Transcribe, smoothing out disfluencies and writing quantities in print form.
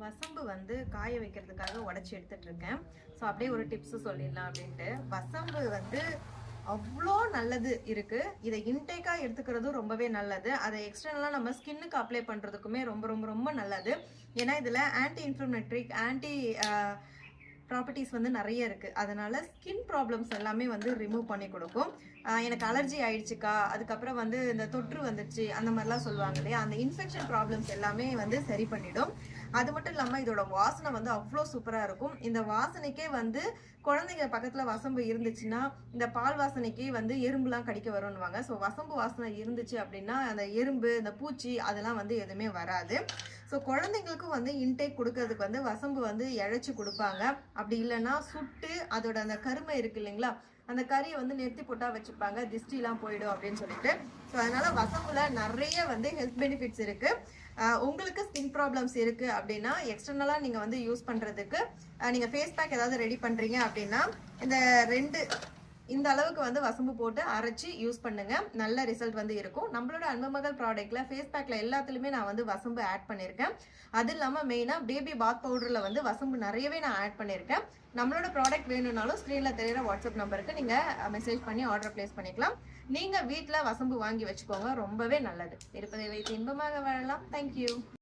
வசம்பு வந்து காய வைக்கிறதுக்காக உடைச்சி எடுத்துட்டு இருக்கேன். ஸோ அப்படியே ஒரு டிப்ஸ் சொல்லிடலாம் அப்படின்ட்டு. வசம்பு வந்து அவ்வளோ நல்லது இருக்கு. இதை இன்டேக்கா எடுத்துக்கிறதும் ரொம்பவே நல்லது. அதை எக்ஸ்டர்னலாக நம்ம ஸ்கின்னுக்கு அப்ளை பண்றதுக்குமே ரொம்ப ரொம்ப ரொம்ப நல்லது. ஏன்னா இதுல ஆன்டி இன்ஃப்ளமேட்ரிக் ஆன்டி ப்ராப்பர்ட்டிஸ் வந்து நிறைய இருக்கு. அதனால ஸ்கின் ப்ராப்ளம்ஸ் எல்லாமே வந்து ரிமூவ் பண்ணி கொடுக்கும். எனக்கு அலர்ஜி ஆயிடுச்சுக்கா, அதுக்கப்புறம் வந்து இந்த தொற்று வந்துடுச்சு அந்த மாதிரிலாம் சொல்லுவாங்க இல்லையா, அந்த இன்ஃபெக்ஷன் ப்ராப்ளம்ஸ் எல்லாமே வந்து சரி பண்ணிடும். அது மட்டும் இல்லாமல் இதோட வாசனை வந்து அவ்வளோ சூப்பராக இருக்கும். இந்த வாசனைக்கே வந்து குழந்தைங்க பக்கத்தில் வசம்பு இருந்துச்சுன்னா இந்த பால் வாசனைக்கே வந்து எறும்புலாம் கடிக்க வரும்னுவாங்க. ஸோ வசம்பு வாசனை இருந்துச்சு அப்படின்னா அந்த எறும்பு இந்த பூச்சி அதெல்லாம் வந்து எதுவுமே வராது. ஸோ குழந்தைங்களுக்கும் வந்து இன்டேக் கொடுக்கறதுக்கு வந்து வசம்பு வந்து இழைச்சி கொடுப்பாங்க. அப்படி இல்லைன்னா சுட்டு அதோட அந்த கருமை இருக்கு இல்லைங்களா, அந்த கறியை வந்து நிறுத்தி போட்டா வச்சுப்பாங்க, திஷ்டிலாம் போயிடும் அப்படின்னு சொல்லிட்டு. ஸோ அதனால வசம்புல நிறைய வந்து ஹெல்த் பெனிஃபிட்ஸ் இருக்கு. உங்களுக்கு ஸ்கின் ப்ராப்ளம்ஸ் இருக்கு அப்படின்னா எக்ஸ்டர்னலா நீங்க வந்து யூஸ் பண்றதுக்கு நீங்க ஃபேஸ் பேக் ஏதாவது ரெடி பண்றீங்க அப்படின்னா இந்த அளவுக்கு வந்து வசம்பு போட்டு அரைச்சி யூஸ் பண்ணுங்க. நல்ல ரிசல்ட் வந்து இருக்கும். நம்மளோட அன்புமகள் ப்ராடக்ட்ல ஃபேஸ் பேக்ல எல்லாத்துலயுமே நான் வந்து வசம்பு ஆட் பண்ணியிருக்கேன். அது இல்லாம மெயினா பேபி பாத் பவுடர்ல வந்து வசம்பு நிறையவே நான் ஆட் பண்ணியிருக்கேன். நம்மளோட ப்ராடக்ட் வேணும்னாலும் ஸ்க்ரீன்ல தெரியுற வாட்ஸ்அப் நம்பருக்கு நீங்க மெசேஜ் பண்ணி ஆர்டர் பிளேஸ் பண்ணிக்கலாம். நீங்க வீட்டுல வசம்பு வாங்கி வச்சுக்கோங்க, ரொம்பவே நல்லது. இருப்பதை வைத்து இன்பமாக வாழலாம். தேங்க்யூ.